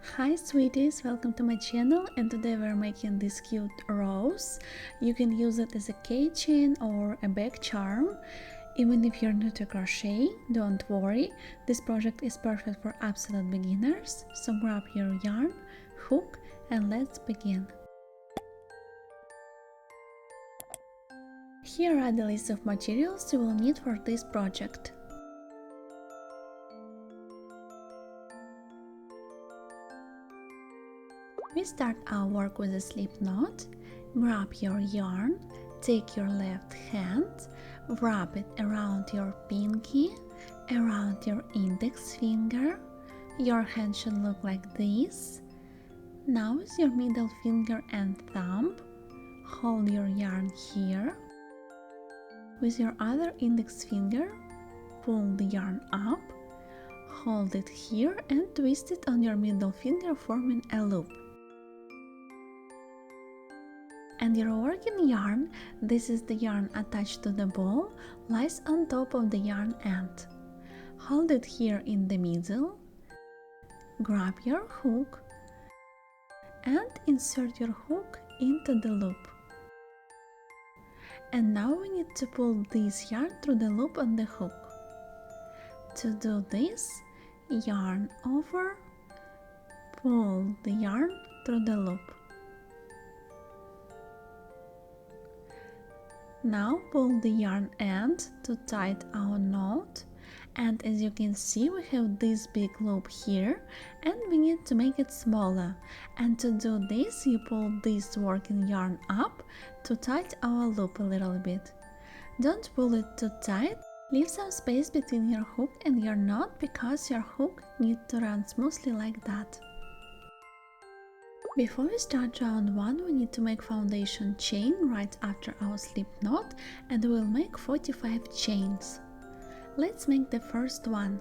Hi sweeties, welcome to my channel, and today we're making this cute rose. You can use it as a keychain or a bag charm. Even if you're new to crochet, don't worry, this project is perfect for absolute beginners. So grab your yarn, hook, and let's begin. Here are the list of materials you will need for this project. We start our work with a slip knot. Grab your yarn, take your left hand, wrap it around your pinky, around your index finger. Your hand should look like this. Now with your middle finger and thumb, hold your yarn here. With your other index finger, pull the yarn up, hold it here and twist it on your middle finger, forming a loop. And your working yarn, this is the yarn attached to the ball, lies on top of the yarn end. Hold it here in the middle, grab your hook and insert your hook into the loop. And now we need to pull this yarn through the loop on the hook. To do this, yarn over, pull the yarn through the loop. Now pull the yarn end to tighten our knot, and as you can see we have this big loop here and we need to make it smaller, and to do this you pull this working yarn up to tighten our loop a little bit. Don't pull it too tight, leave some space between your hook and your knot because your hook needs to run smoothly like that. Before we start round 1, we need to make foundation chain right after our slip knot, and we'll make 45 chains. Let's make the first one.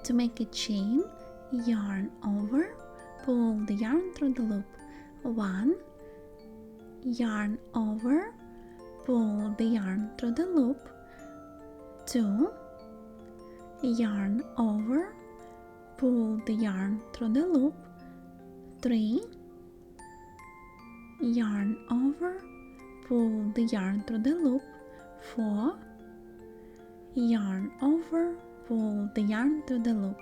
To make a chain, yarn over, pull the yarn through the loop. 1, yarn over, pull the yarn through the loop. 2, yarn over, pull the yarn through the loop. 3, yarn over, pull the yarn through the loop. 4, yarn over, pull the yarn through the loop.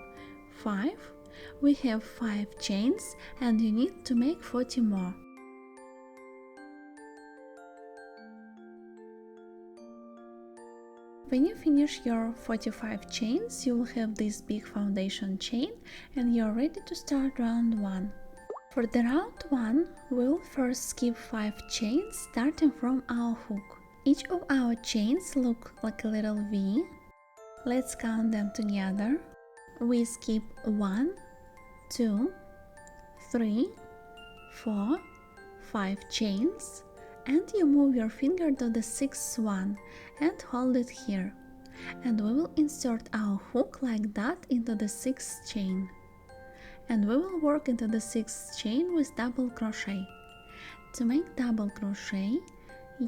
5, we have 5 chains and you need to make 40 more. When you finish your 45 chains, you will have this big foundation chain and you're ready to start round 1. For the round 1, we'll first skip 5 chains starting from our hook. Each of our chains look like a little V. Let's count them together. We skip 1, 2, 3, 4, 5 chains, and you move your finger to the 6th one and hold it here. And we will insert our hook like that into the 6th chain. And we will work into the 6th chain with double crochet. To make double crochet,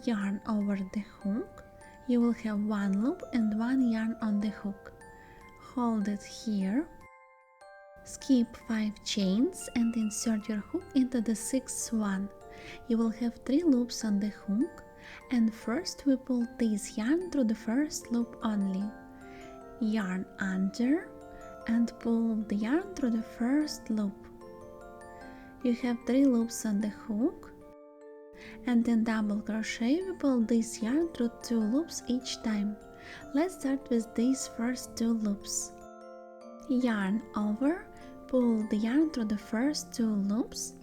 yarn over the hook. You will have 1 loop and 1 yarn on the hook. Hold it here. Skip 5 chains and insert your hook into the 6th one. You will have 3 loops on the hook, and first we pull this yarn through the first loop only. Yarn under and pull the yarn through the first loop. You have 3 loops on the hook, and in double crochet we pull this yarn through 2 loops each time. Let's start with these first 2 loops. Yarn over, pull the yarn through the first 2 loops.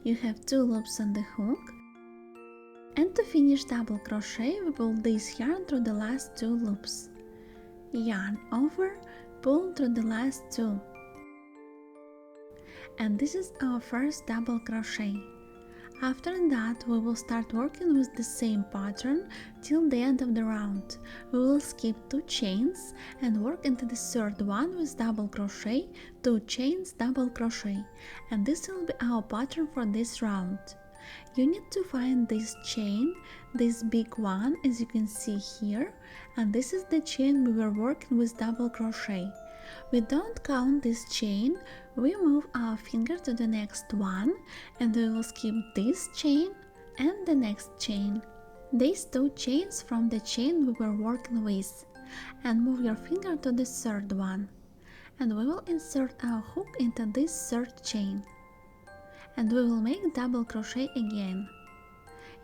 You have 2 loops on the hook, and to finish double crochet we pull this yarn through the last 2 loops. Yarn over, pull through the last 2. And this is our first double crochet. After that we will start working with the same pattern till the end of the round. We will skip 2 chains and work into the 3rd one with double crochet, 2 chains, double crochet, and this will be our pattern for this round. You need to find this chain, this big one as you can see here, and this is the chain we were working with double crochet. We don't count this chain, we move our finger to the next one and we will skip this chain and the next chain. These two chains from the chain we were working with, and move your finger to the third one. And we will insert our hook into this third chain. And we will make double crochet again.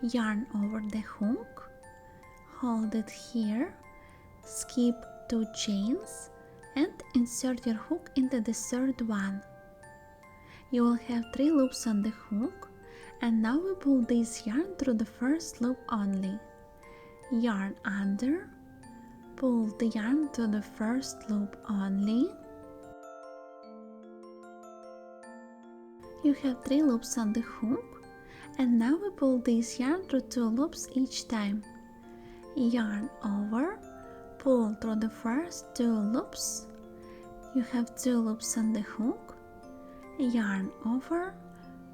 Yarn over the hook, hold it here, skip 2 chains and insert your hook into the third one. You will have 3 loops on the hook, and now we pull this yarn through the first loop only. Yarn under, pull the yarn to the first loop only. You have 3 loops on the hook, and now we pull this yarn through 2 loops each time. Yarn over, pull through the first 2 loops. You have 2 loops on the hook. Yarn over,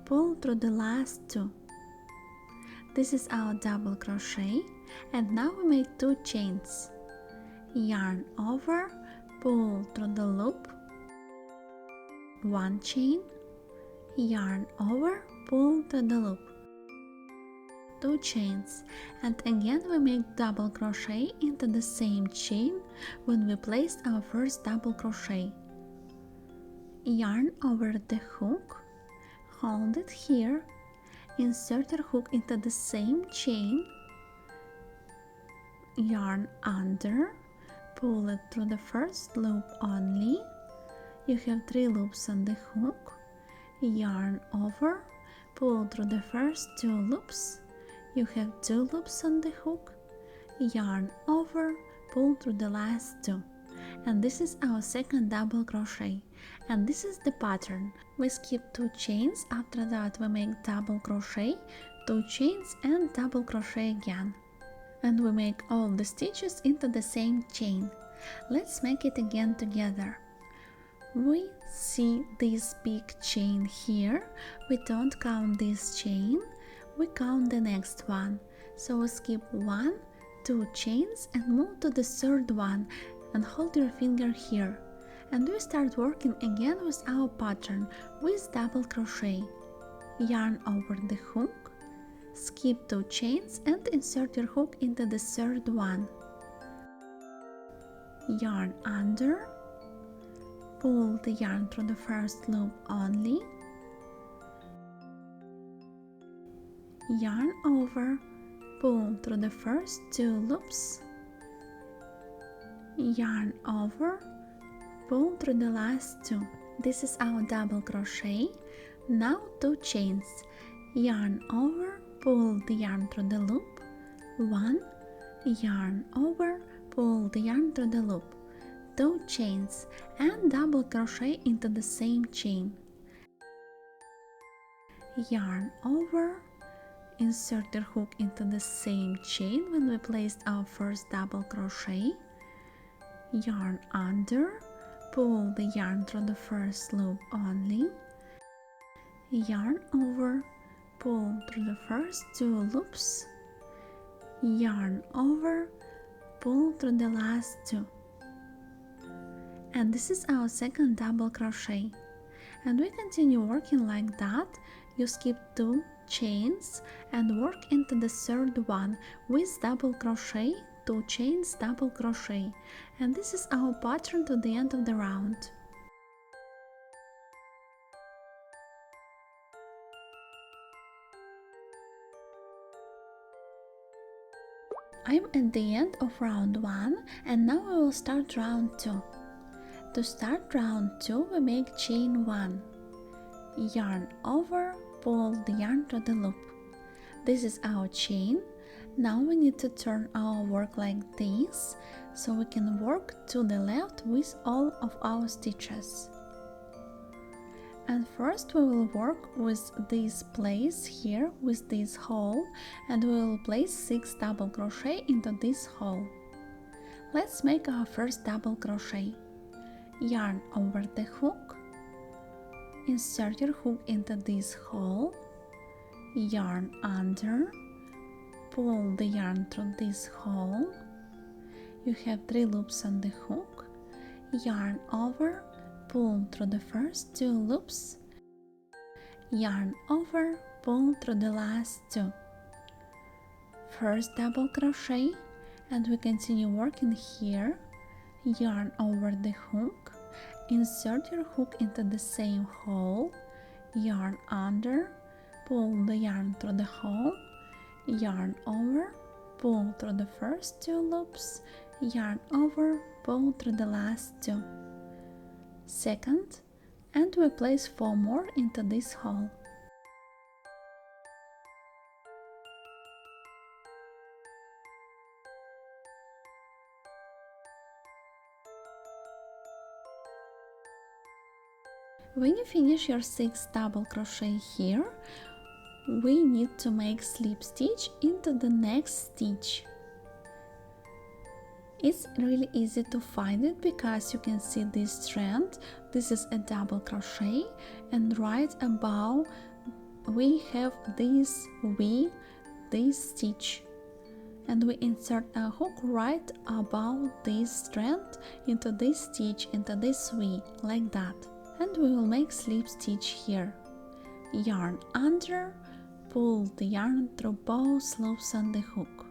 pull through the last 2. This is our double crochet, and now we make 2 chains. Yarn over, pull through the loop, 1 chain, yarn over, pull through the loop, 2 chains, and again we make double crochet into the same chain when we placed our first double crochet. Yarn over the hook, hold it here, insert your hook into the same chain, yarn under, pull it through the first loop only. You have 3 loops on the hook. Yarn over, pull through the first 2 loops. You have 2 loops on the hook. Yarn over, pull through the last 2. And this is our second double crochet, and this is the pattern. We skip 2 chains, after that we make double crochet, 2 chains and double crochet again, and we make all the stitches into the same chain. Let's make it again together. We see this big chain here. We don't count this chain, we count the next one. So we skip 1, 2 chains and move to the third one and hold your finger here. And we start working again with our pattern with double crochet. Yarn over the hook, skip 2 chains and insert your hook into the third one. Yarn under, pull the yarn through the first loop only. Yarn over, pull through the first 2 loops. Yarn over, pull through the last 2. This is our double crochet. Now 2 chains. Yarn over, pull the yarn through the loop. 1, yarn over, pull the yarn through the loop. 2 chains and double crochet into the same chain. Yarn over, insert your hook into the same chain when we placed our first double crochet. Yarn under, pull the yarn through the first loop only. Yarn over, pull through the first 2 loops. Yarn over, pull through the last 2. And this is our second double crochet, and we continue working like that. You skip 2 chains and work into the third one with double crochet, 2 chains, double crochet, and this is our pattern to the end of the round. I'm at the end of round 1, and now we will start round 2. To start round 2, we make chain 1, yarn over, pull the yarn to the loop. This is our chain. Now we need to turn our work like this, so we can work to the left with all of our stitches. And first we will work with this place here, with this hole, and we will place 6 double crochet into this hole. Let's make our first double crochet. Yarn over the hook, insert your hook into this hole, yarn under, pull the yarn through this hole. You have 3 loops on the hook, yarn over, pull through the first 2 loops, yarn over, pull through the last 2. First double crochet, and we continue working here, yarn over the hook, insert your hook into the same hole, yarn under, pull the yarn through the hole, yarn over, pull through the first 2 loops, yarn over, pull through the last 2. Second, and we place 4 more into this hole. When you finish your 6th double crochet here, we need to make slip stitch into the next stitch. It's really easy to find it because you can see this strand. This is a double crochet, and right above we have this V, this stitch, and we insert a hook right above this strand into this stitch, into this V, like that. And we will make slip stitch here. Yarn under, pull the yarn through both loops on the hook,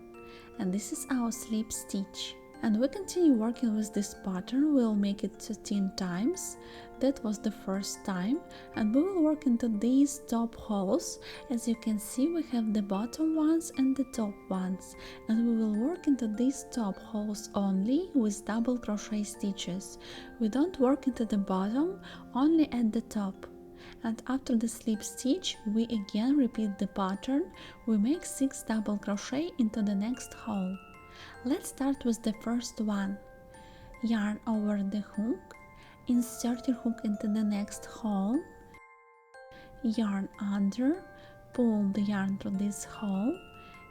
and this is our slip stitch. And we continue working with this pattern. We'll make it 13 times. That was the first time, and we will work into these top holes. As you can see, we have the bottom ones and the top ones, and we will work into these top holes only with double crochet stitches. We don't work into the bottom, only at the top. And after the slip stitch, we again repeat the pattern. We make 6 double crochet into the next hole. Let's start with the first one. Yarn over the hook, insert your hook into the next hole, yarn under, pull the yarn through this hole,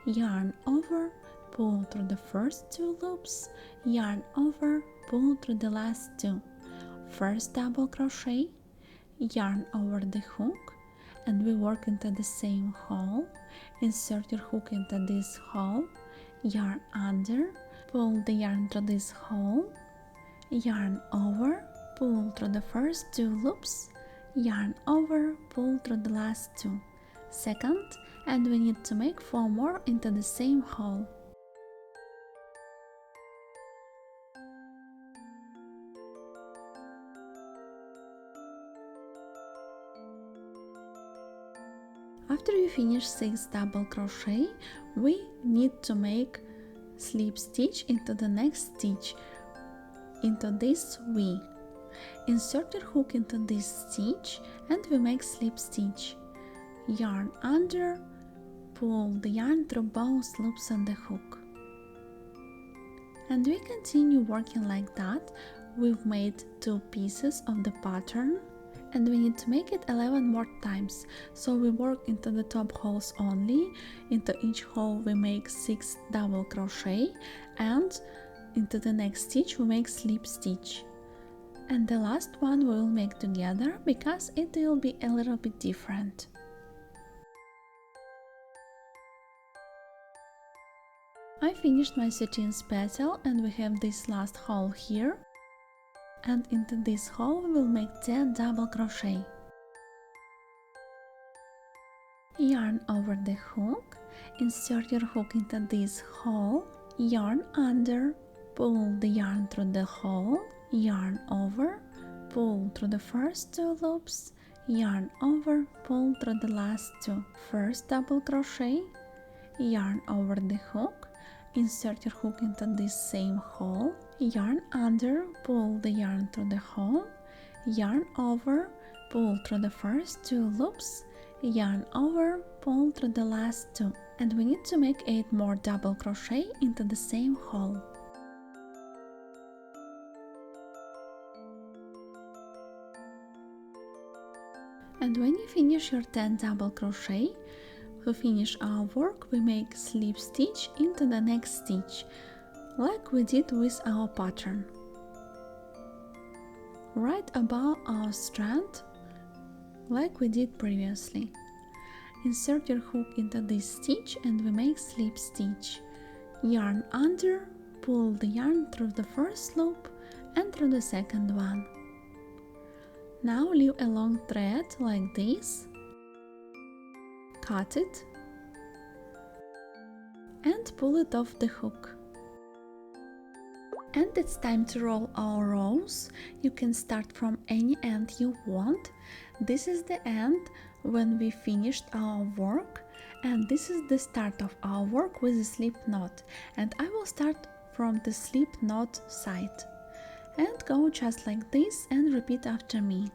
yarn over, pull through the first 2 loops, yarn over, pull through the last 2. First double crochet, yarn over the hook, and we work into the same hole. Insert your hook into this hole, yarn under, pull the yarn through this hole, yarn over, pull through the first 2 loops, yarn over, pull through the last 2. Second, and we need to make 4 more into the same hole. After you finish 6 double crochet, we need to make slip stitch into the next stitch, into this V. Insert your hook into this stitch, and we make slip stitch. Yarn under, pull the yarn through both loops on the hook. And we continue working like that. We've made 2 pieces of the pattern, and we need to make it 11 more times. So we work into the top holes only. Into each hole we make 6 double crochet, and into the next stitch we make slip stitch. And the last one we will make together because it will be a little bit different. I finished my 13th petal, and we have this last hole here. And into this hole we will make 10 double crochet. Yarn over the hook, insert your hook into this hole, yarn under, pull the yarn through the hole, yarn over, pull through the first 2 loops, yarn over, pull through the last 2. First double crochet, yarn over the hook, insert your hook into this same hole, yarn under, pull the yarn through the hole, yarn over, pull through the first 2 loops, yarn over, pull through the last 2, and we need to make 8 more double crochet into the same hole. And when you finish your 10 double crochet, to finish our work, we make slip stitch into the next stitch, like we did with our pattern. Right above our strand, like we did previously. Insert your hook into this stitch and we make slip stitch. Yarn under, pull the yarn through the first loop, and through the second one. Now leave a long thread like this, cut it and pull it off the hook. And it's time to roll our rows. You can start from any end you want. This is the end when we finished our work, and this is the start of our work with a slip knot, and I will start from the slip knot side and go just like this and repeat after me.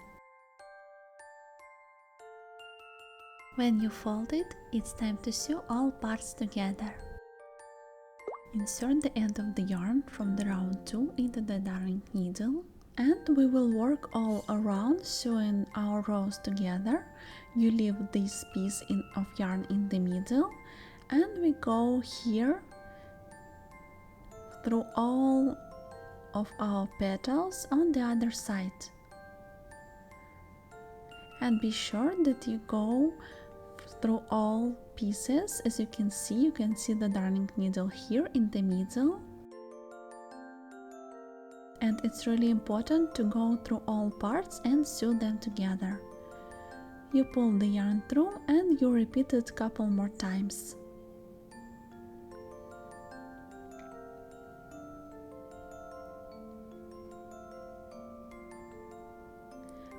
When you fold it, it's time to sew all parts together. Insert the end of the yarn from the round 2 into the darning needle, and we will work all around sewing our rows together. You leave this piece of yarn in the middle, and we go here through all of our petals on the other side. And be sure that you go through all pieces. As you can see the darning needle here in the middle, and it's really important to go through all parts and sew them together. You pull the yarn through and you repeat it a couple more times.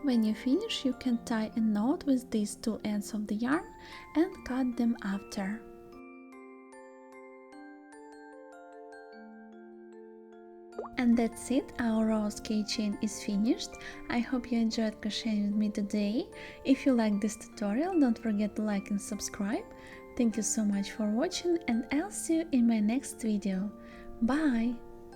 When you finish, you can tie a knot with these two ends of the yarn and cut them after. And that's it, our rose keychain is finished. I hope you enjoyed crocheting with me today. If you like this tutorial, don't forget to like and subscribe. Thank you so much for watching, and I'll see you in my next video. Bye!